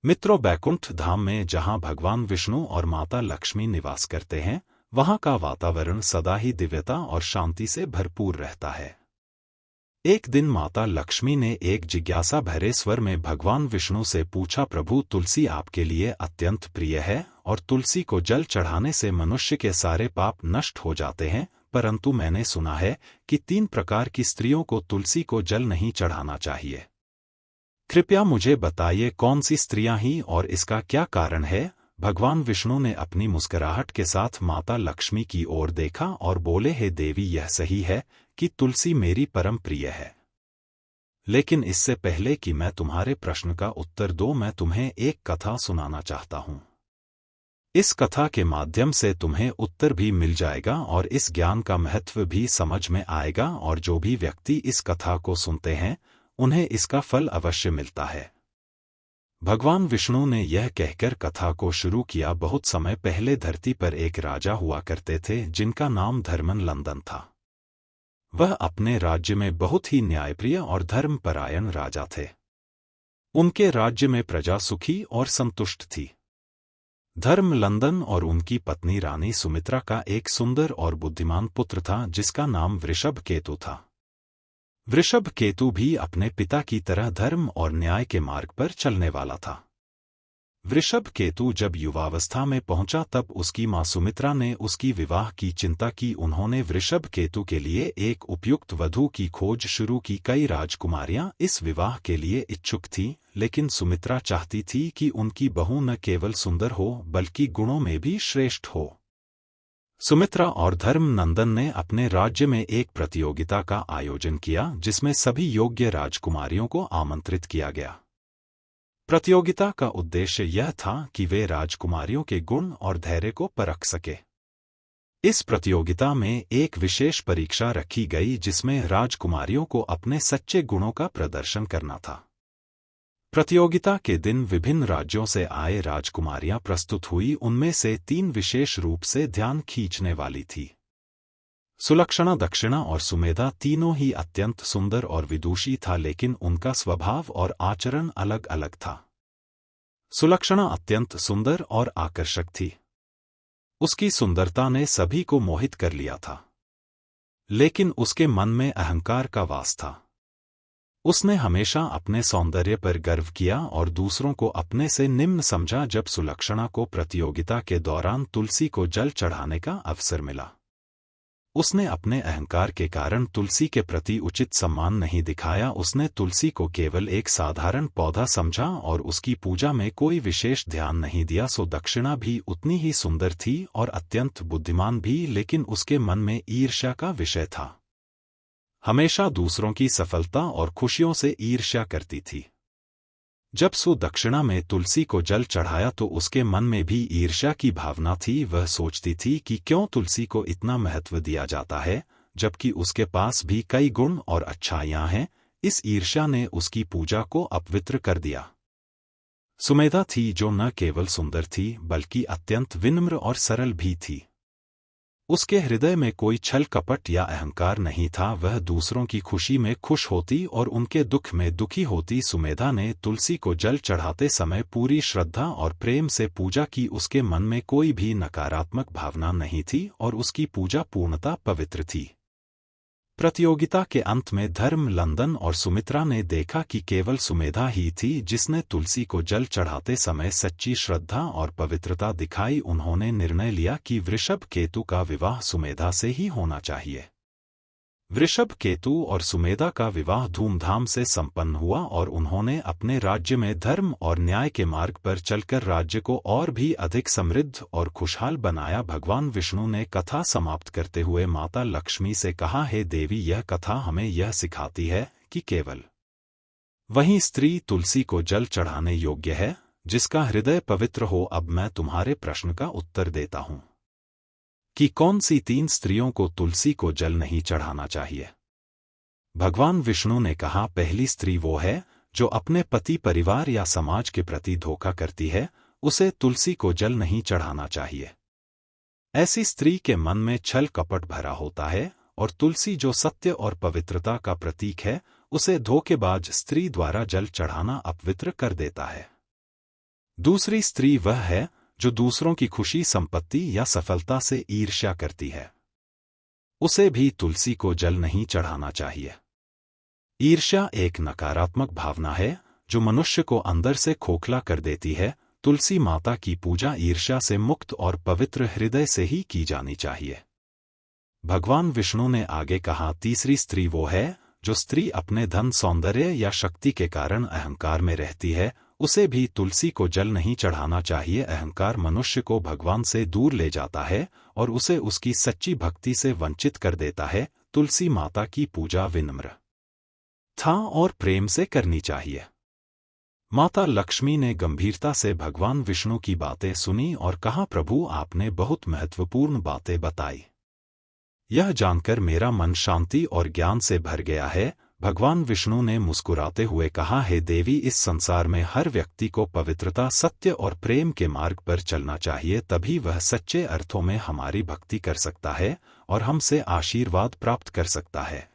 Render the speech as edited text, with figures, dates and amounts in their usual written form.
मित्रों, बैकुंठ धाम में जहां भगवान विष्णु और माता लक्ष्मी निवास करते हैं, वहां का वातावरण सदा ही दिव्यता और शांति से भरपूर रहता है। एक दिन माता लक्ष्मी ने एक जिज्ञासा भरे स्वर में भगवान विष्णु से पूछा, प्रभु, तुलसी आपके लिए अत्यंत प्रिय है और तुलसी को जल चढ़ाने से मनुष्य के सारे पाप नष्ट हो जाते हैं, परंतु मैंने सुना है कि 3 प्रकार की स्त्रियों को तुलसी को जल नहीं चढ़ाना चाहिए। कृपया मुझे बताइए कौन सी स्त्रियां ही और इसका क्या कारण है। भगवान विष्णु ने अपनी मुस्कुराहट के साथ माता लक्ष्मी की ओर देखा और बोले, हे देवी, यह सही है कि तुलसी मेरी परम प्रिय है। लेकिन इससे पहले कि मैं तुम्हारे प्रश्न का उत्तर दूं, मैं तुम्हें एक कथा सुनाना चाहता हूं। इस कथा के माध्यम से तुम्हें उत्तर भी मिल जाएगा और इस ज्ञान का महत्व भी समझ में आएगा, और जो भी व्यक्ति इस कथा को सुनते हैं उन्हें इसका फल अवश्य मिलता है। भगवान विष्णु ने यह कहकर कथा को शुरू किया, बहुत समय पहले धरती पर एक राजा हुआ करते थे जिनका नाम धर्मनंदन था। वह अपने राज्य में बहुत ही न्यायप्रिय और धर्मपरायण राजा थे। उनके राज्य में प्रजा सुखी और संतुष्ट थी। धर्मनंदन और उनकी पत्नी रानी सुमित्रा का एक सुंदर और बुद्धिमान पुत्र था जिसका नाम वृषभकेतु था। वृषभकेतु भी अपने पिता की तरह धर्म और न्याय के मार्ग पर चलने वाला था। वृषभकेतु जब युवावस्था में पहुंचा तब उसकी मां सुमित्रा ने उसकी विवाह की चिंता की। उन्होंने वृषभकेतु के लिए एक उपयुक्त वधू की खोज शुरू की। कई राजकुमारियां इस विवाह के लिए इच्छुक थीं, लेकिन सुमित्रा चाहती थी कि उनकी बहू न केवल सुंदर हो बल्कि गुणों में भी श्रेष्ठ हो। सुमित्रा और धर्मनंदन ने अपने राज्य में एक प्रतियोगिता का आयोजन किया जिसमें सभी योग्य राजकुमारियों को आमंत्रित किया गया। प्रतियोगिता का उद्देश्य यह था कि वे राजकुमारियों के गुण और धैर्य को परख सके। इस प्रतियोगिता में एक विशेष परीक्षा रखी गई जिसमें राजकुमारियों को अपने सच्चे गुणों का प्रदर्शन करना था। प्रतियोगिता के दिन विभिन्न राज्यों से आए राजकुमारियां प्रस्तुत हुई। उनमें से 3 विशेष रूप से ध्यान खींचने वाली थी। सुलक्षणा, दक्षिणा और सुमेधा तीनों ही अत्यंत सुंदर और विदुषी था, लेकिन उनका स्वभाव और आचरण अलग अलग था। सुलक्षणा अत्यंत सुंदर और आकर्षक थी। उसकी सुंदरता ने सभी को मोहित कर लिया था, लेकिन उसके मन में अहंकार का वास था। उसने हमेशा अपने सौंदर्य पर गर्व किया और दूसरों को अपने से निम्न समझा। जब सुलक्षणा को प्रतियोगिता के दौरान तुलसी को जल चढ़ाने का अवसर मिला, उसने अपने अहंकार के कारण तुलसी के प्रति उचित सम्मान नहीं दिखाया। उसने तुलसी को केवल एक साधारण पौधा समझा और उसकी पूजा में कोई विशेष ध्यान नहीं दिया। सो दक्षिणा भी उतनी ही सुंदर थी और अत्यंत बुद्धिमान भी, लेकिन उसके मन में ईर्ष्या का विषय था। हमेशा दूसरों की सफलता और खुशियों से ईर्ष्या करती थी। जब सुदक्षिणा में तुलसी को जल चढ़ाया तो उसके मन में भी ईर्ष्या की भावना थी। वह सोचती थी कि क्यों तुलसी को इतना महत्व दिया जाता है जबकि उसके पास भी कई गुण और अच्छाइयां हैं। इस ईर्ष्या ने उसकी पूजा को अपवित्र कर दिया। सुमेधा थी जो न केवल सुंदर थी बल्कि अत्यंत विनम्र और सरल भी थी। उसके हृदय में कोई छल कपट या अहंकार नहीं था। वह दूसरों की खुशी में खुश होती और उनके दुख में दुखी होती। सुमेधा ने तुलसी को जल चढ़ाते समय पूरी श्रद्धा और प्रेम से पूजा की। उसके मन में कोई भी नकारात्मक भावना नहीं थी और उसकी पूजा पूर्णतः पवित्र थी। प्रतियोगिता के अंत में धर्मनंदन और सुमित्रा ने देखा कि केवल सुमेधा ही थी जिसने तुलसी को जल चढ़ाते समय सच्ची श्रद्धा और पवित्रता दिखाई। उन्होंने निर्णय लिया कि वृषभकेतु का विवाह सुमेधा से ही होना चाहिए। वृषभकेतु और सुमेधा का विवाह धूमधाम से संपन्न हुआ और उन्होंने अपने राज्य में धर्म और न्याय के मार्ग पर चलकर राज्य को और भी अधिक समृद्ध और खुशहाल बनाया। भगवान विष्णु ने कथा समाप्त करते हुए माता लक्ष्मी से कहा, हे देवी, यह कथा हमें यह सिखाती है कि केवल वही स्त्री तुलसी को जल चढ़ाने योग्य है जिसका हृदय पवित्र हो। अब मैं तुम्हारे प्रश्न का उत्तर देता हूं कि कौन सी 3 स्त्रियों को तुलसी को जल नहीं चढ़ाना चाहिए। भगवान विष्णु ने कहा, पहली स्त्री वो है जो अपने पति, परिवार या समाज के प्रति धोखा करती है, उसे तुलसी को जल नहीं चढ़ाना चाहिए। ऐसी स्त्री के मन में छल कपट भरा होता है और तुलसी जो सत्य और पवित्रता का प्रतीक है, उसे धोखेबाज स्त्री द्वारा जल चढ़ाना अपवित्र कर देता है। दूसरी स्त्री वह है जो दूसरों की खुशी, संपत्ति या सफलता से ईर्ष्या करती है। उसे भी तुलसी को जल नहीं चढ़ाना चाहिए। ईर्ष्या एक नकारात्मक भावना है जो मनुष्य को अंदर से खोखला कर देती है। तुलसी माता की पूजा ईर्ष्या से मुक्त और पवित्र हृदय से ही की जानी चाहिए। भगवान विष्णु ने आगे कहा, तीसरी स्त्री वो है जो स्त्री अपने धन, सौंदर्य या शक्ति के कारण अहंकार में रहती है। उसे भी तुलसी को जल नहीं चढ़ाना चाहिए। अहंकार मनुष्य को भगवान से दूर ले जाता है और उसे उसकी सच्ची भक्ति से वंचित कर देता है। तुलसी माता की पूजा विनम्र था और प्रेम से करनी चाहिए। माता लक्ष्मी ने गंभीरता से भगवान विष्णु की बातें सुनी और कहा, प्रभु आपने बहुत महत्वपूर्ण बातें बताई। यह जानकर मेरा मन शांति और ज्ञान से भर गया है। भगवान विष्णु ने मुस्कुराते हुए कहा, हे देवी, इस संसार में हर व्यक्ति को पवित्रता, सत्य और प्रेम के मार्ग पर चलना चाहिए, तभी वह सच्चे अर्थों में हमारी भक्ति कर सकता है और हमसे आशीर्वाद प्राप्त कर सकता है।